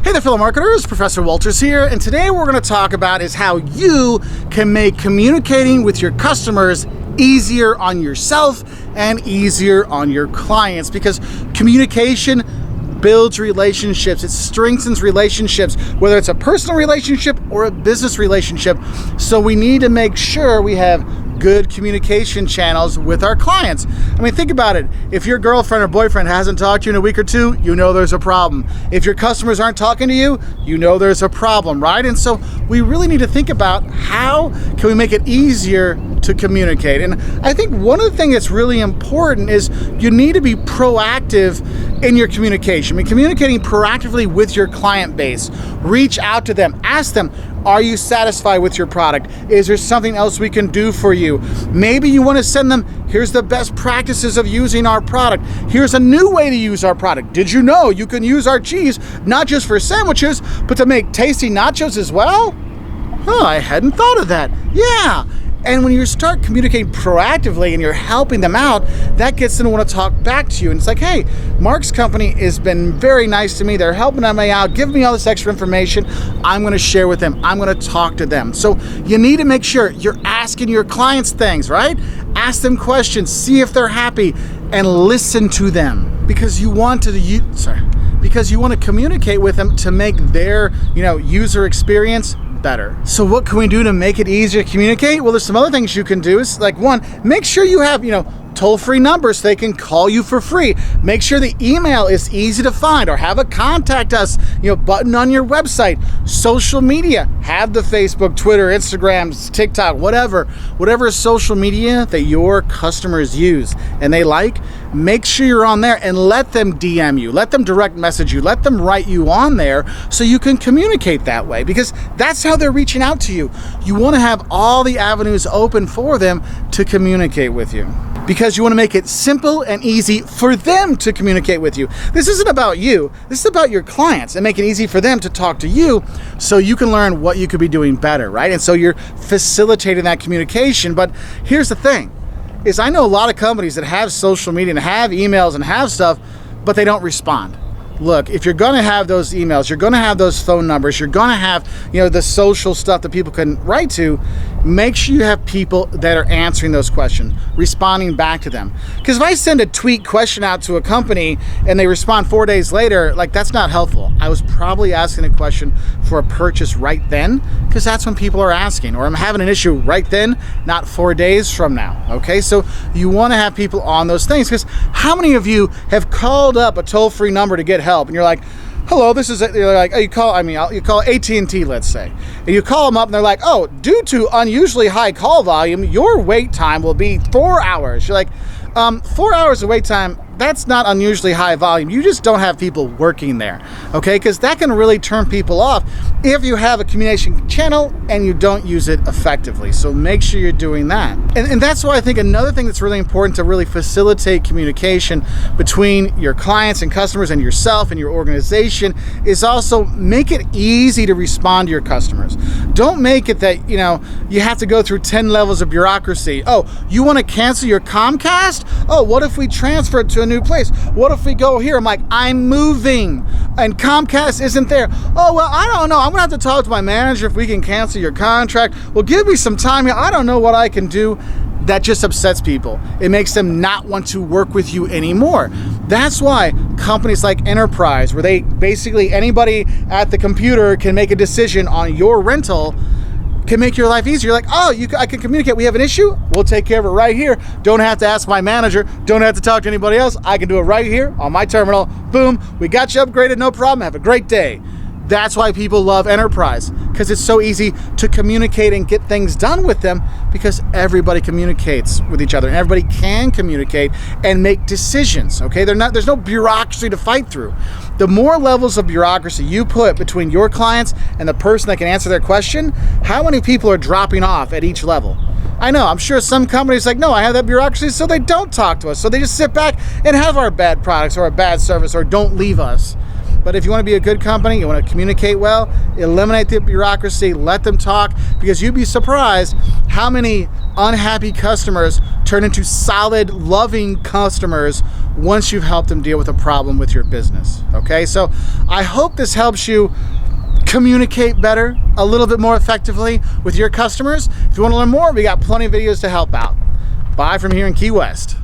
Hey there, fellow marketers, Professor Wolters here, and today we're going to talk about is how you can make communicating with your customers easier on yourself and easier on your clients, because communication builds relationships. It strengthens relationships, whether it's a personal relationship or a business relationship. So we need to make sure we have good communication channels with our clients. I mean, think about it. If your girlfriend or boyfriend hasn't talked to you in a week or two, you know there's a problem. If your customers aren't talking to you, you know there's a problem, right? And so we really need to think about how can we make it easier to communicate. And I think one of the things that's really important is you need to be proactive in your communication. I mean, communicating proactively with your client base. Reach out to them. Ask them, are you satisfied with your product? Is there something else we can do for you? Maybe you want to send them, here's the best practices of using our product. Here's a new way to use our product. Did you know you can use our cheese not just for sandwiches, but to make tasty nachos as well? I hadn't thought of that. Yeah. And when you start communicating proactively and you're helping them out, that gets them to want to talk back to you. And it's like, hey, Mark's company has been very nice to me. They're helping me out, giving me all this extra information. I'm going to share with them. I'm going to talk to them. So you need to make sure you're asking your clients things, right? Ask them questions, see if they're happy, and listen to them, because you want to communicate with them to make their, user experience better. So what can we do to make it easier to communicate? Well, there's some other things you can do. Is like, one, make sure you have, toll-free numbers so they can call you for free. Make sure the email is easy to find, or have a contact us, button on your website. Social media, have the Facebook, Twitter, Instagram, TikTok, whatever social media that your customers use and they like, make sure you're on there and let them DM you, let them direct message you, let them write you on there so you can communicate that way, because that's how they're reaching out to you. You want to have all the avenues open for them to communicate with you, because you want to make it simple and easy for them to communicate with you. This isn't about you. This is about your clients, and make it easy for them to talk to you so you can learn what you could be doing better, right? And so you're facilitating that communication. But here's the thing, is I know a lot of companies that have social media and have emails and have stuff, but they don't respond. Look, if you're going to have those emails, you're going to have those phone numbers, you're going to have, the social stuff that people can write to, make sure you have people that are answering those questions, responding back to them. Because if I send a tweet question out to a company and they respond 4 days later, that's not helpful. I was probably asking a question for a purchase right then, because that's when people are asking, or I'm having an issue right then, not 4 days from now. Okay, so you want to have people on those things, because how many of you have called up a toll-free number to get help, and you're like, hello, this is it. You're like, you call AT&T, let's say, and you call them up and they're like, oh, due to unusually high call volume, your wait time will be 4 hours. You're like, 4 hours of wait time, that's not unusually high volume. You just don't have people working there, okay? Because that can really turn people off if you have a communication channel and you don't use it effectively. So make sure you're doing that. And that's why I think another thing that's really important to really facilitate communication between your clients and customers and yourself and your organization is also make it easy to respond to your customers. Don't make it that, you have to go through 10 levels of bureaucracy. Oh, you want to cancel your Comcast? Oh, what if we transfer it to a new place? What if we go here? I'm like, I'm moving and Comcast isn't there. Oh, well, I don't know. I'm gonna have to talk to my manager if we can cancel your contract. Well, give me some time here. I don't know what I can do. That just upsets people. It makes them not want to work with you anymore. That's why companies like Enterprise, where they basically anybody at the computer can make a decision on your rental, can make your life easier. Like, I can communicate. We have an issue. We'll take care of it right here. Don't have to ask my manager. Don't have to talk to anybody else. I can do it right here on my terminal. Boom. We got you upgraded. No problem. Have a great day. That's why people love Enterprise, because it's so easy to communicate and get things done with them, because everybody communicates with each other and everybody can communicate and make decisions, okay? There's no bureaucracy to fight through. The more levels of bureaucracy you put between your clients and the person that can answer their question, how many people are dropping off at each level? I know, I'm sure some companies like, no, I have that bureaucracy, so they don't talk to us. So they just sit back and have our bad products or a bad service or don't leave us. But if you want to be a good company, you want to communicate well, eliminate the bureaucracy, let them talk, because you'd be surprised how many unhappy customers turn into solid, loving customers once you've helped them deal with a problem with your business. Okay, so I hope this helps you communicate better, a little bit more effectively with your customers. If you want to learn more, we got plenty of videos to help out. Bye from here in Key West.